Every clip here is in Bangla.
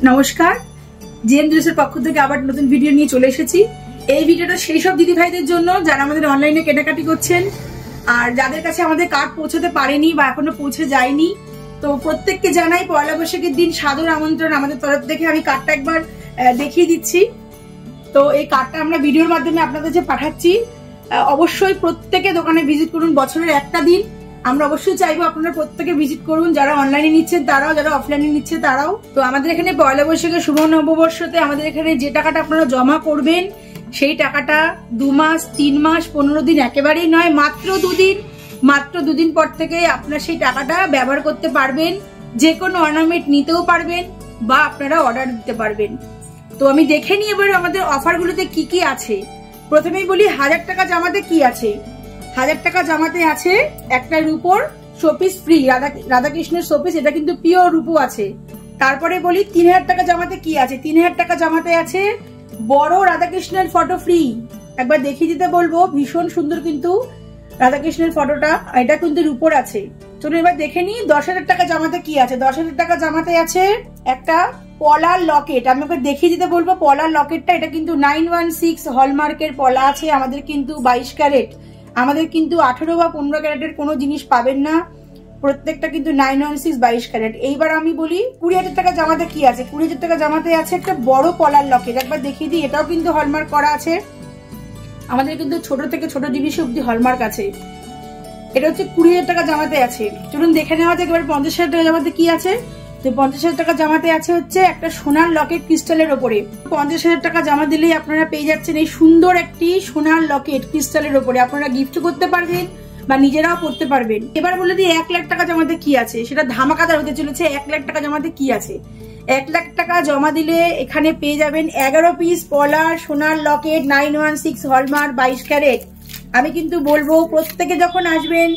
নমস্কার, জিএম জুয়েলার্সের পক্ষ থেকে আবার নতুন ভিডিও নিয়ে চলে এসেছি। এই ভিডিওটা সেই সব দিদি ভাইদের জন্য যারা আমাদের অনলাইনে কেনাকাটি করছেন আর যাদের কাছে আমাদের কার্ড পৌঁছাতে পারেনি বা এখনো পৌঁছে যায়নি। তো প্রত্যেককে জানাই পয়লা বৈশাখের দিন সাদর আমন্ত্রণ। আমাদের তরফ থেকে আমি কার্ডটা একবার দেখিয়ে দিচ্ছি। তো এই কার্ডটা আমরা ভিডিওর মাধ্যমে আপনাদের যে পাঠাচ্ছি, অবশ্যই প্রত্যেকে দোকানে ভিজিট করুন। বছরের একটা দিন আমরা অবশ্যই চাইবো আপনারা প্রত্যেকে ভিজিট করুন, যারা অনলাইনে নিচ্ছেন তারাও, যারা অফলাইনে নিচ্ছে তারাও। তো আমাদের এখানে পয়লা বৈশাখের শুভ নববর্ষতে আমাদের এখানে যে টাকাটা আপনারা জমা করবেন সেই টাকাটা 2 মাস 3 মাস 15 দিন একেবারেই নয়, মাত্র দুদিন পর থেকে আপনারা সেই টাকাটা ব্যবহার করতে পারবেন। যে কোনো অর্নামেন্ট নিতেও পারবেন বা আপনারা অর্ডার দিতে পারবেন। তো আমি দেখে নিই এবার আমাদের অফারগুলোতে কি কি আছে। প্রথমেই বলি 1000 টাকা জামাতে কি আছে। 1000 টাকা জামাতে আছে একটা রূপোর শোপিস ফ্রি, রাধাকৃষ্ণের শোপিস, এটা কিন্তু পিওর রূপো আছে। তারপরে বলি 3000 টাকা জামাতে কি আছে। 3000 টাকা জামাতে আছে বড় রাধাকৃষ্ণের ফটো ফ্রি। একবার দেখিয়ে দিতে বলবো, ভীষণ সুন্দর কিন্তু রাধাকৃষ্ণের ফটোটা, এটা কিন্তু রূপোর আছে। চলুন এবার দেখে নিই 10,000 টাকা জামাতে কি আছে। 10,000 টাকা জামাতে আছে একটা পলার লকেট। আমি ওকে দেখিয়ে দিতে বলবো পলার লকেটটা, এটা কিন্তু 916 হলমার্কের পলা আছে। আমাদের কিন্তু 22 ক্যারেট, আমাদের কিন্তু 18 বা 15 ক্যারেটের কোনো জিনিস পাবেন না, প্রত্যেকটা কিন্তু 916 22 ক্যারেট। এইবার আমি বলি 20,000 টাকা জামাতে কি আছে। 20,000 টাকা জামাতে আছে একটা বড় পলার লকেট, একবার দেখিয়ে দিই। এটাও কিন্তু হলমার্ক করা আছে। আমাদের কিন্তু ছোট থেকে ছোট জিনিস অব্দি হলমার্ক আছে। এটা হচ্ছে 20,000 টাকা জামাতে আছে। চলুন দেখে নেওয়া যাক এবার 50,000 টাকা জামাতে কি আছে। তো 50,000 টাকা জামাতে আছে হচ্ছে একটা সোনার লকেট ক্রিস্টালের ওপরে। 50,000 টাকা জমা দিলেই আপনারা পেয়ে যাচ্ছেন এই সুন্দর একটি সোনার লকেট ক্রিস্টালের ওপরে। আপনারা গিফট করতে পারবেন বা নিজেরাও পড়তে পারবেন। এবার বলে দিই 1 লাখ টাকা জমাতে কি আছে, সেটা ধামাকাদার হতে চলেছে। 1 লাখ টাকা জমাতে কি আছে। 1 লাখ টাকা জমা দিলে এখানে পেয়ে যাবেন 11 পিস পলার সোনার লকেট 916 হলমার্ক 22 ক্যারেট। আমি কিন্তু বলবো প্রত্যেকে যখন আসবেন,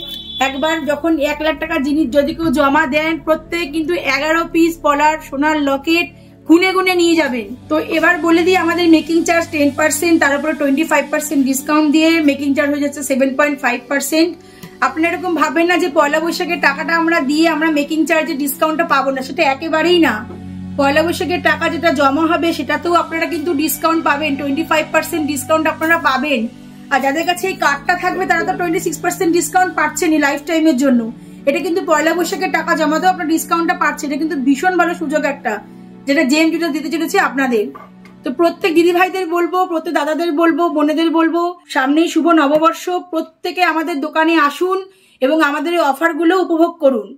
একবার যখন 1 লাখ টাকা জিনিস যদি কেউ জমা দেন, প্রত্যেক কিন্তু 11 পিস পলার সোনার লকেট গুনে গুনে নিয়ে যাবেন। তো এবার বলে দিই আমাদের মেকিং চার্জ 10%, তার উপরে 25% ডিসকাউন্ট দিয়ে মেকিং চার্জ হয়ে যাচ্ছে 7.5%। আপনারা এরকম ভাবেন না যে পয়লা বৈশাখের টাকাটা আমরা দিয়ে আমরা মেকিং চার্জের ডিসকাউন্টটা পাবো না, সেটা একেবারেই না। পয়লা বৈশাখের টাকা যেটা জমা হবে সেটাতেও আপনারা কিন্তু ডিসকাউন্ট পাবেন, 25% ডিসকাউন্ট আপনারা পাবেন। আর যাদের কাছে এই কার্ডটা থাকবে তারা তো 26% ডিসকাউন্ট পাচ্ছেনই লাইফ টাইমের জন্য। এটা কিন্তু পয়লা বৈশাখের টাকা জমাতেও আপনার ডিসকাউন্টটা পাচ্ছেন। এটা কিন্তু ভীষণ ভালো সুযোগ একটা, যেটা জেম জুয়েলার্স দিতে চলেছে আপনাদের। তো প্রত্যেক দিদি ভাইদের বলবো, প্রত্যেক দাদাদের বলবো, বোনেদের বলবো, সামনেই শুভ নববর্ষ, প্রত্যেকে আমাদের দোকানে আসুন এবং আমাদের এই অফারগুলো উপভোগ করুন।